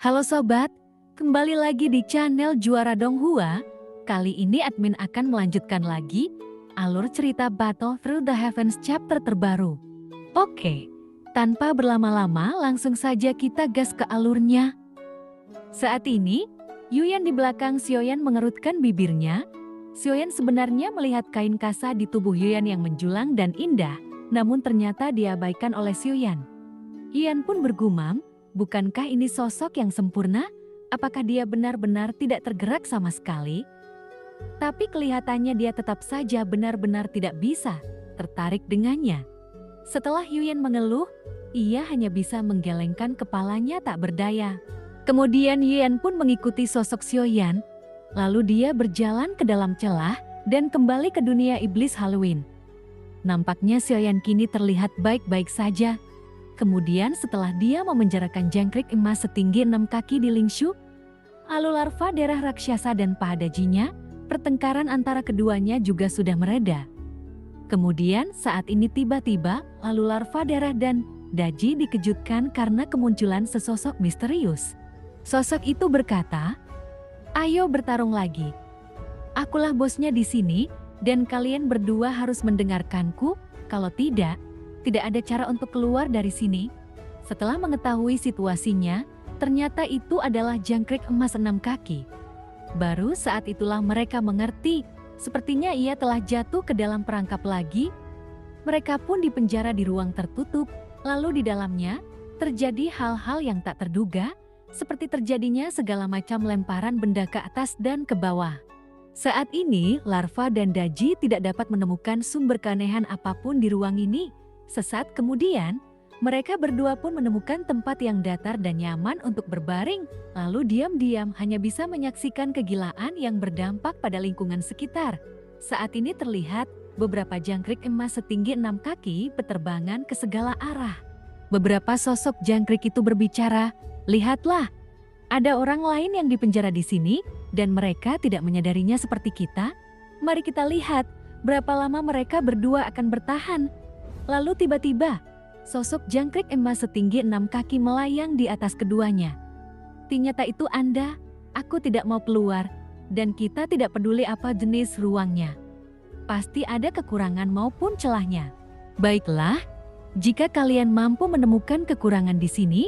Halo sobat, kembali lagi di channel Juara Donghua. Kali ini admin akan melanjutkan lagi alur cerita Battle Through the Heavens chapter terbaru. Oke, tanpa berlama-lama langsung saja kita gas ke alurnya. Saat ini, Yuyan di belakang Xiaoyan mengerutkan bibirnya. Xiaoyan sebenarnya melihat kain kasa di tubuh Yuyan yang menjulang dan indah, namun ternyata diabaikan oleh Xiaoyan. Yuyan pun bergumam, bukankah ini sosok yang sempurna? Apakah dia benar-benar tidak tergerak sama sekali? Tapi kelihatannya dia tetap saja benar-benar tidak bisa tertarik dengannya. Setelah Yuyan mengeluh, ia hanya bisa menggelengkan kepalanya tak berdaya. Kemudian Yuyan pun mengikuti sosok Xiaoyan, lalu dia berjalan ke dalam celah dan kembali ke dunia iblis Halloween. Nampaknya Xiaoyan kini terlihat baik-baik saja. Kemudian setelah dia memenjarakan jangkrik emas setinggi 6 kaki di Lingshu, lalu larva darah raksasa dan pahadajinya, pertengkaran antara keduanya juga sudah mereda. Kemudian saat ini tiba-tiba lalu larva darah dan daji dikejutkan karena kemunculan sesosok misterius. Sosok itu berkata, "Ayo bertarung lagi. Akulah bosnya di sini dan kalian berdua harus mendengarkanku, kalau tidak ada cara untuk keluar dari sini." Setelah mengetahui situasinya, ternyata itu adalah jangkrik emas 6 kaki. Baru saat itulah mereka mengerti, sepertinya ia telah jatuh ke dalam perangkap lagi. Mereka pun dipenjara di ruang tertutup, lalu di dalamnya terjadi hal-hal yang tak terduga, seperti terjadinya segala macam lemparan benda ke atas dan ke bawah. Saat ini, larva dan daji tidak dapat menemukan sumber keanehan apapun di ruang ini. Sesaat kemudian, mereka berdua pun menemukan tempat yang datar dan nyaman untuk berbaring, lalu diam-diam hanya bisa menyaksikan kegilaan yang berdampak pada lingkungan sekitar. Saat ini terlihat beberapa jangkrik emas setinggi 6 kaki berterbangan ke segala arah. Beberapa sosok jangkrik itu berbicara, "Lihatlah, ada orang lain yang dipenjara di sini dan mereka tidak menyadarinya seperti kita. Mari kita lihat berapa lama mereka berdua akan bertahan." Lalu tiba-tiba, sosok jangkrik emas setinggi 6 kaki melayang di atas keduanya. "Ternyata itu Anda, aku tidak mau keluar, dan kita tidak peduli apa jenis ruangnya. Pasti ada kekurangan maupun celahnya. Baiklah, jika kalian mampu menemukan kekurangan di sini,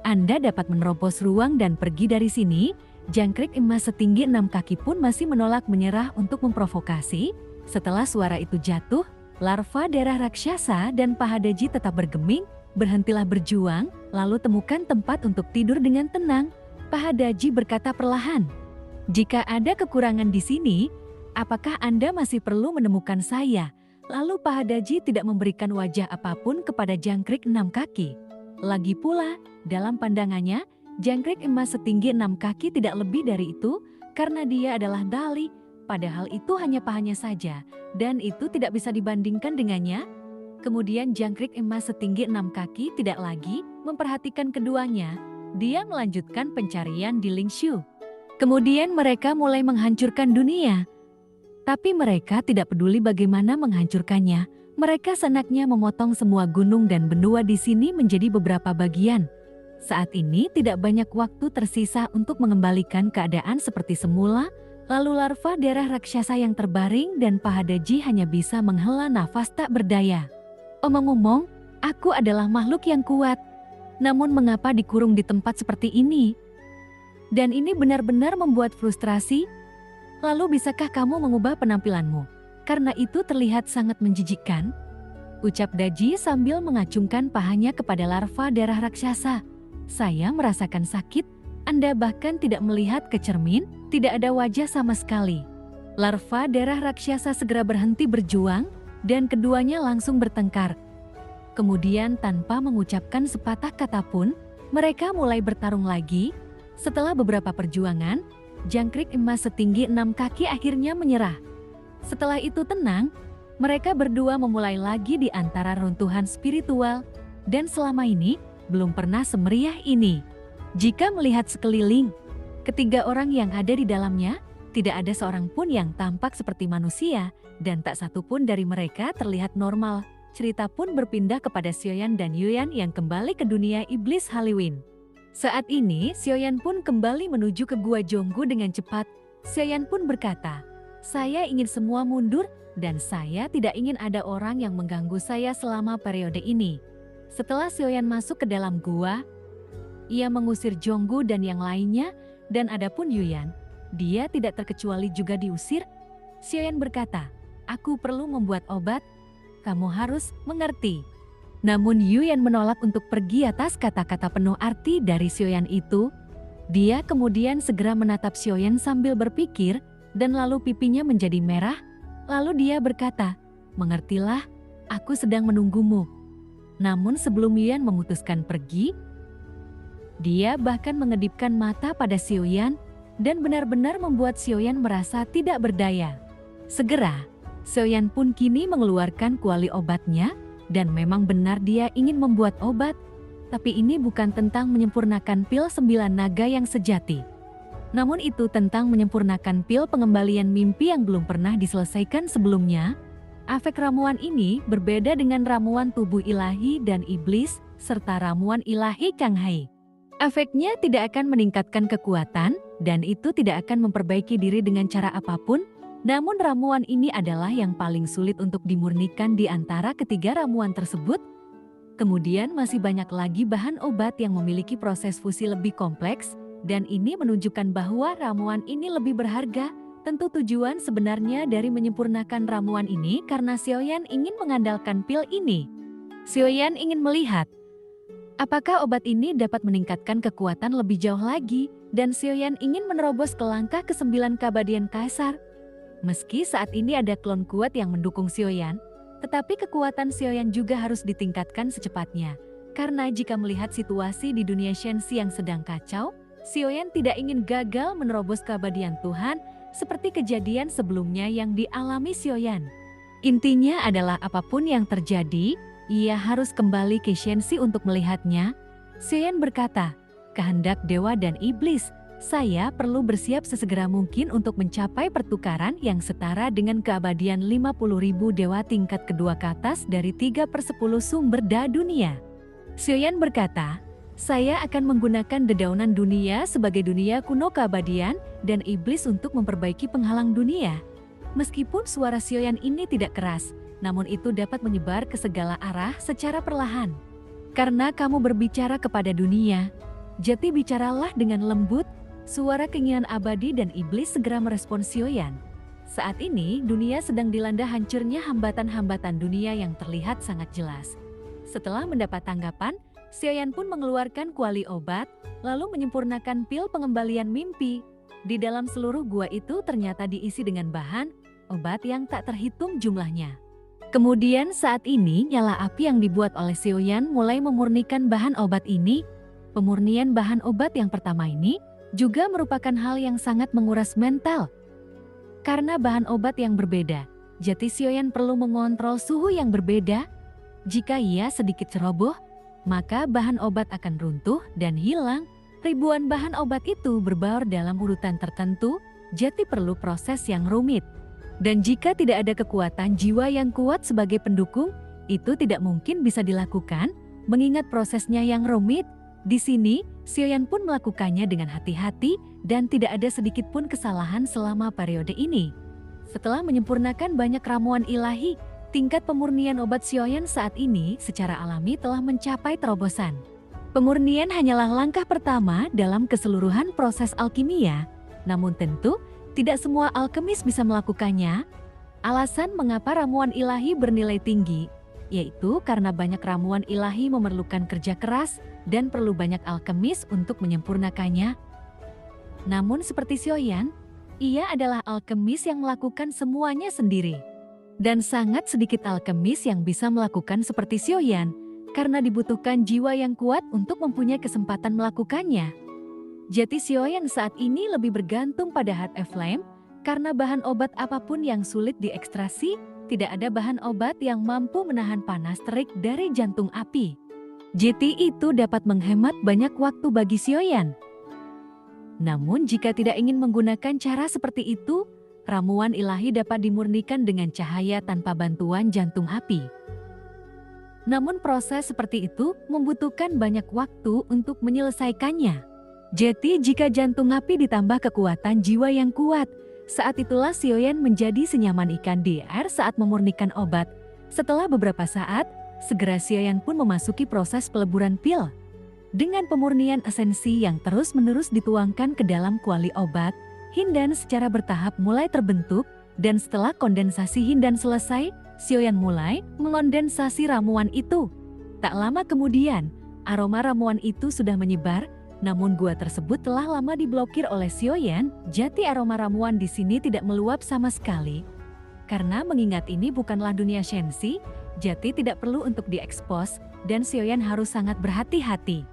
Anda dapat menerobos ruang dan pergi dari sini." Jangkrik emas setinggi 6 kaki pun masih menolak menyerah untuk memprovokasi. Setelah suara itu jatuh, larva darah raksasa dan pahadaji tetap bergeming, "Berhentilah berjuang, lalu temukan tempat untuk tidur dengan tenang." Pahadaji berkata perlahan, "Jika ada kekurangan di sini, apakah Anda masih perlu menemukan saya?" Lalu pahadaji tidak memberikan wajah apapun kepada jangkrik 6 kaki. Lagi pula, dalam pandangannya, jangkrik emas setinggi 6 kaki tidak lebih dari itu, karena dia adalah Dali. Padahal itu hanya pahanya saja, dan itu tidak bisa dibandingkan dengannya. Kemudian jangkrik emas setinggi 6 kaki tidak lagi memperhatikan keduanya. Dia melanjutkan pencarian di Lingshu. Kemudian mereka mulai menghancurkan dunia. Tapi mereka tidak peduli bagaimana menghancurkannya. Mereka senaknya memotong semua gunung dan benua di sini menjadi beberapa bagian. Saat ini tidak banyak waktu tersisa untuk mengembalikan keadaan seperti semula. Lalu larva darah raksasa yang terbaring dan pahadaji hanya bisa menghela nafas tak berdaya. "Omong-omong, aku adalah makhluk yang kuat. Namun mengapa dikurung di tempat seperti ini? Dan ini benar-benar membuat frustrasi. Lalu bisakah kamu mengubah penampilanmu? Karena itu terlihat sangat menjijikkan," ucap Daji sambil mengacungkan pahanya kepada larva darah raksasa. "Saya merasakan sakit. Anda bahkan tidak melihat ke cermin, tidak ada wajah sama sekali." Larva darah raksasa segera berhenti berjuang, dan keduanya langsung bertengkar. Kemudian tanpa mengucapkan sepatah kata pun, mereka mulai bertarung lagi. Setelah beberapa perjuangan, jangkrik emas setinggi 6 kaki akhirnya menyerah. Setelah itu tenang, mereka berdua memulai lagi di antara runtuhan spiritual, dan selama ini belum pernah semeriah ini. Jika melihat sekeliling, ketiga orang yang ada di dalamnya, tidak ada seorang pun yang tampak seperti manusia, dan tak satu pun dari mereka terlihat normal. Cerita pun berpindah kepada Xiaoyan dan Yuyan yang kembali ke dunia iblis Halloween. Saat ini, Xiaoyan pun kembali menuju ke Gua Jonggu dengan cepat. Xiaoyan pun berkata, "Saya ingin semua mundur dan saya tidak ingin ada orang yang mengganggu saya selama periode ini." Setelah Xiaoyan masuk ke dalam gua, ia mengusir Jonggu dan yang lainnya, dan adapun Yuyan, dia tidak terkecuali juga diusir. Xiaoyan berkata, "Aku perlu membuat obat, kamu harus mengerti." Namun Yuyan menolak untuk pergi atas kata-kata penuh arti dari Xiaoyan itu. Dia kemudian segera menatap Xiaoyan sambil berpikir, dan lalu pipinya menjadi merah. Lalu dia berkata, "Mengertilah, aku sedang menunggumu." Namun sebelum Yuyan memutuskan pergi, dia bahkan mengedipkan mata pada Xiaoyan dan benar-benar membuat Xiaoyan merasa tidak berdaya. Segera, Xiaoyan pun kini mengeluarkan kuali obatnya dan memang benar dia ingin membuat obat, tapi ini bukan tentang menyempurnakan pil 9 naga yang sejati. Namun itu tentang menyempurnakan pil pengembalian mimpi yang belum pernah diselesaikan sebelumnya. Efek ramuan ini berbeda dengan ramuan tubuh ilahi dan iblis, serta ramuan ilahi Kang Hai. Efeknya tidak akan meningkatkan kekuatan, dan itu tidak akan memperbaiki diri dengan cara apapun. Namun ramuan ini adalah yang paling sulit untuk dimurnikan di antara ketiga ramuan tersebut. Kemudian masih banyak lagi bahan obat yang memiliki proses fusi lebih kompleks, dan ini menunjukkan bahwa ramuan ini lebih berharga. Tentu tujuan sebenarnya dari menyempurnakan ramuan ini karena Xiaoyan ingin mengandalkan pil ini. Xiaoyan ingin melihat apakah obat ini dapat meningkatkan kekuatan lebih jauh lagi, dan Xiaoyan ingin menerobos ke langkah ke-9 keabadian Kaisar. Meski saat ini ada klon kuat yang mendukung Xiaoyan, tetapi kekuatan Xiaoyan juga harus ditingkatkan secepatnya. Karena jika melihat situasi di dunia Shenxi yang sedang kacau, Xiaoyan tidak ingin gagal menerobos keabadian Tuhan, seperti kejadian sebelumnya yang dialami Xiaoyan. Intinya adalah apapun yang terjadi, ia harus kembali ke Shenxi untuk melihatnya. Xiaoyan berkata, "Kehendak dewa dan iblis, saya perlu bersiap sesegera mungkin untuk mencapai pertukaran yang setara dengan keabadian 50.000 dewa tingkat kedua ke atas dari 3/10 sumber daya dunia." Xiaoyan berkata, "Saya akan menggunakan dedaunan dunia sebagai dunia kuno keabadian dan iblis untuk memperbaiki penghalang dunia." Meskipun suara Xiaoyan ini tidak keras, namun itu dapat menyebar ke segala arah secara perlahan. Karena kamu berbicara kepada dunia, jadi bicaralah dengan lembut. Suara keinginan abadi dan iblis segera merespon Xiaoyan. Saat ini dunia sedang dilanda hancurnya hambatan-hambatan dunia yang terlihat sangat jelas. Setelah mendapat tanggapan, Xiaoyan pun mengeluarkan kuali obat, lalu menyempurnakan pil pengembalian mimpi. Di dalam seluruh gua itu ternyata diisi dengan bahan obat yang tak terhitung jumlahnya. Kemudian saat ini nyala api yang dibuat oleh Xiaoyan mulai memurnikan bahan obat ini. Pemurnian bahan obat yang pertama ini juga merupakan hal yang sangat menguras mental. Karena bahan obat yang berbeda, jadi Xiaoyan perlu mengontrol suhu yang berbeda. Jika ia sedikit ceroboh, maka bahan obat akan runtuh dan hilang. Ribuan bahan obat itu berbaur dalam urutan tertentu, jadi perlu proses yang rumit. Dan jika tidak ada kekuatan jiwa yang kuat sebagai pendukung, itu tidak mungkin bisa dilakukan, mengingat prosesnya yang rumit. Di sini, Xiaoyan pun melakukannya dengan hati-hati dan tidak ada sedikit pun kesalahan selama periode ini. Setelah menyempurnakan banyak ramuan ilahi, tingkat pemurnian obat Xiaoyan saat ini secara alami telah mencapai terobosan. Pemurnian hanyalah langkah pertama dalam keseluruhan proses alkimia, namun tentu tidak semua alkemis bisa melakukannya. Alasan mengapa ramuan ilahi bernilai tinggi, yaitu karena banyak ramuan ilahi memerlukan kerja keras dan perlu banyak alkemis untuk menyempurnakannya. Namun seperti Xiaoyan, ia adalah alkemis yang melakukan semuanya sendiri. Dan sangat sedikit alkemis yang bisa melakukan seperti Xiaoyan, karena dibutuhkan jiwa yang kuat untuk mempunyai kesempatan melakukannya. Jadi Xiaoyan saat ini lebih bergantung pada Heart of Flame, karena bahan obat apapun yang sulit diekstrasi, tidak ada bahan obat yang mampu menahan panas terik dari jantung api. Jadi itu dapat menghemat banyak waktu bagi Xiaoyan. Namun jika tidak ingin menggunakan cara seperti itu, ramuan ilahi dapat dimurnikan dengan cahaya tanpa bantuan jantung api. Namun proses seperti itu membutuhkan banyak waktu untuk menyelesaikannya. Jadi jika jantung api ditambah kekuatan jiwa yang kuat, saat itulah Sioyan menjadi senyaman ikan di air saat memurnikan obat. Setelah beberapa saat, segera Sioyan pun memasuki proses peleburan pil. Dengan pemurnian esensi yang terus-menerus dituangkan ke dalam kuali obat, Hindan secara bertahap mulai terbentuk, dan setelah kondensasi Hindan selesai, Sioyan mulai mengondensasi ramuan itu. Tak lama kemudian, aroma ramuan itu sudah menyebar, namun gua tersebut telah lama diblokir oleh Sioyan, jadi aroma ramuan di sini tidak meluap sama sekali. Karena mengingat ini bukanlah dunia Shenxi, jadi tidak perlu untuk diekspos, dan Sioyan harus sangat berhati-hati.